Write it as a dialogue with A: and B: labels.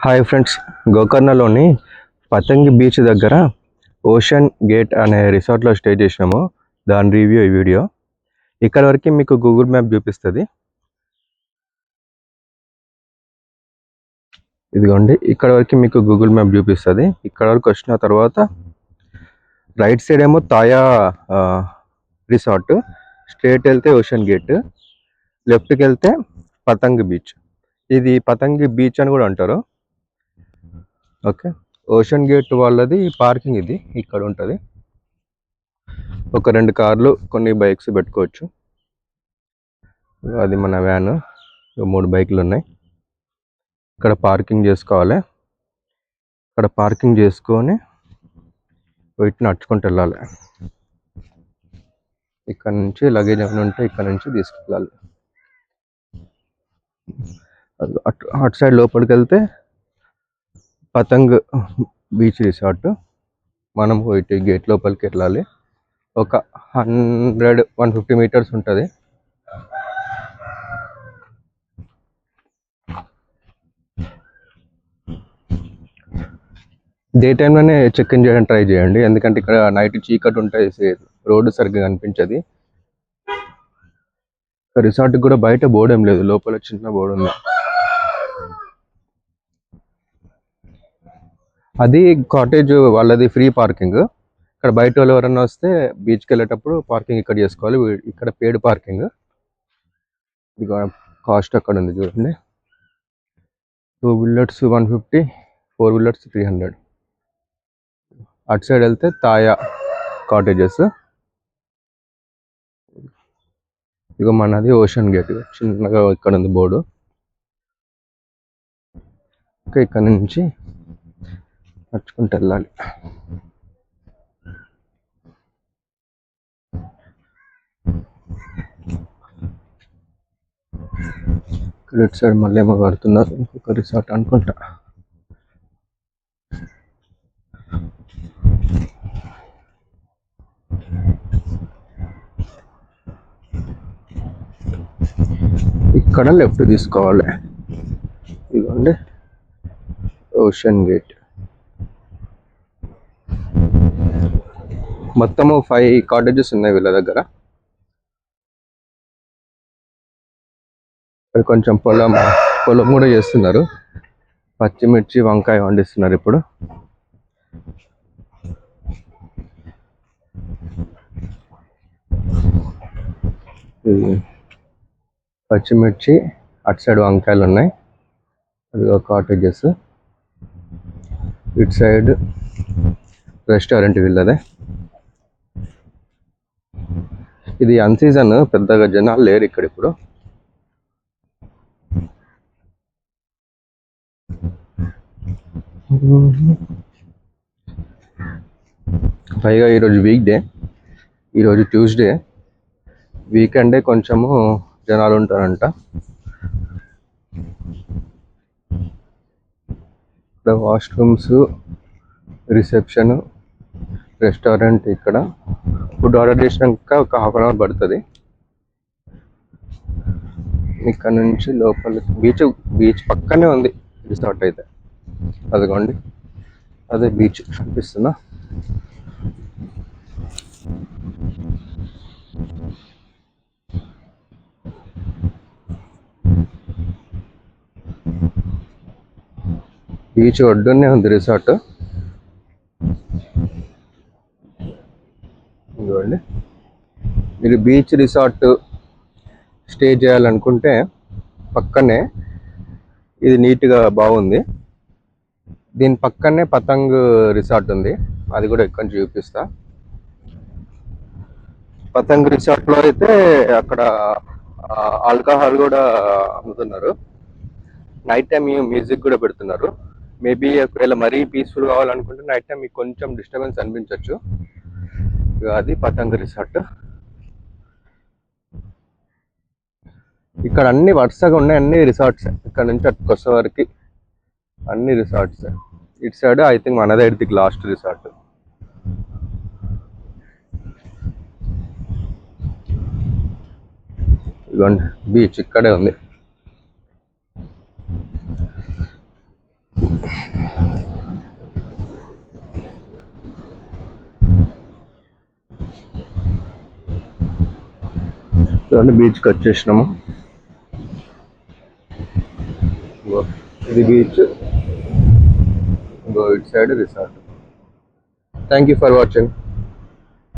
A: Hi friends, గోకర్ణలోని పతంగి beach దగ్గర ocean gate అనే రిసార్ట్లో stay చేసినాము. దాని రివ్యూ ఈ వీడియో. ఇక్కడ వరకు మీకు గూగుల్ మ్యాప్ చూపిస్తుంది. ఇదిగోండి, ఇక్కడ వరకు మీకు గూగుల్ మ్యాప్ చూపిస్తుంది. ఇక్కడ వరకు వచ్చిన తర్వాత రైట్ సైడ్ ఏమో తాయా రిసార్ట్, స్ట్రేట్ వెళ్తే ఓషన్ గేట్, లెఫ్ట్కి వెళ్తే పతంగి బీచ్. ఇది పతంగి బీచ్ అని కూడా అంటారు. ఓకే, ఓషన్ గేట్ వాళ్ళది పార్కింగ్ ఇది ఇక్కడ ఉంటుంది. ఒక 2 కార్లు, కొన్ని బైక్స్ పెట్టుకోవచ్చు. అది మన వ్యాన్. 3 బైకులు ఉన్నాయి. ఇక్కడ పార్కింగ్ చేసుకోవాలి. ఇక్కడ పార్కింగ్ చేసుకొని వీటిని నడుచుకుంటూ వెళ్ళాలి. ఇక్కడ నుంచి లగేజ్ ఏమైనా ఉంటే ఇక్కడ నుంచి తీసుకెళ్ళాలి. అటు సైడ్ లోపలికి వెళ్తే పతంగ్ బీచ్ రిసార్ట్. మనం ఇటు గేట్ లోపలికి వెళ్ళాలి. ఒక 150 మీటర్స్ ఉంటుంది. డే టైంలోనే చెక్ ఇన్ చేయడానికి ట్రై చేయండి, ఎందుకంటే ఇక్కడ నైట్ చీకటి ఉంటుంది, రోడ్డు సరిగ్గా కనిపించదు. రిసార్ట్కి కూడా బయట బోర్డు ఏం లేదు, లోపల చిన్న బోర్డు ఉంది. అది కాటేజ్ వాళ్ళది ఫ్రీ పార్కింగ్. ఇక్కడ బయట వాళ్ళు ఎవరన్నా వస్తే బీచ్కి వెళ్ళేటప్పుడు పార్కింగ్ ఇక్కడ చేసుకోవాలి. ఇక్కడ పేడ్ పార్కింగ్. ఇది కాస్ట్ అక్కడ ఉంది చూడండి. 2 వీలర్స్ 150, 4 వీలర్స్ 300. అటు సైడ్ వెళ్తే తాయా కాటేజెస్. ఇక మనది ఓషన్ గేట్, చిన్నగా ఇక్కడ ఉంది బోర్డు. ఇంకా ఇక్కడ నుంచి నడుచుకుంటూ వెళ్ళాలి. ఇటు సైడ్ మళ్ళీ ఏమో కడుతున్నారు, ఇంకొక రిసార్ట్ అనుకుంటా. ఇక్కడ లెఫ్ట్ తీసుకోవాలి. ఇదిగోండి ఓషన్ గేట్. మొత్తము 5 కాటేజెస్ ఉన్నాయి వీళ్ళ దగ్గర. కొంచెం పొలం కూడా చేస్తున్నారు. పచ్చిమిర్చి, వంకాయ వండిస్తున్నారు ఇప్పుడు. పచ్చిమిర్చి, అటు సైడ్ వంకాయలు ఉన్నాయి. అది ఒక కాటేజెస్. ఇటు సైడ్ రెస్టారెంట్ వీళ్ళదే. ఇది అన్ సీజన్, పెద్దగా జనాలు లేరు ఇక్కడ ఇప్పుడు. పైగా ఈరోజు వీక్ డే, ఈరోజు ట్యూస్డే. వీకెండే కొంచెము జనాలు ఉంటారంట. ఇక్కడ వాష్రూమ్స్, రిసెప్షన్, రెస్టారెంట్. ఇక్కడ ఫుడ్ ఆర్డర్ చేసినాక ఒక 1/2 అవర్ పడుతుంది. ఇక్కడ నుంచి లోపలికి బీచ్ పక్కనే ఉంది రిసార్ట్ అయితే. అదిగోండి, అదే బీచ్ కనిపిస్తుందా. బీచ్ ఒడ్డునే ఉంది రిసార్ట్. ఇదిగోండి, మీరు బీచ్ రిసార్ట్ స్టే చేయాలనుకుంటే పక్కనే ఇది నీట్గా బాగుంది. దీని పక్కనే పతంగ్ రిసార్ట్ ఉంది, అది కూడా ఇక్కడ నుంచి చూపిస్తా. పతంగ్ రిసార్ట్లో అయితే అక్కడ ఆల్కహాల్ కూడా అమ్ముతున్నారు. నైట్ టైం మ్యూజిక్ కూడా పెడుతున్నారు. మేబీ ఒకవేళ మరీ పీస్ఫుల్ కావాలనుకుంటే నైట్ టైం మీకు కొంచెం డిస్టర్బెన్స్ అనిపించవచ్చు. అది పతంగ్ రిసార్ట్. ఇక్కడ అన్ని వరుసగా ఉన్నాయి, అన్ని రిసార్ట్స్. ఇక్కడ నుంచి అటుకొచ్చే వరకు అన్ని రిసార్ట్స్. ఇటు సైడ్ ఐ థింక్ మనదే లాస్ట్ రిసార్ట్. బీచ్ ఇక్కడే ఉంది. చూడండి బీచ్కి వచ్చేసినాము. ఇగో ఇది బీచ్, ఇగో ఇటు side resort. Thank you for watching.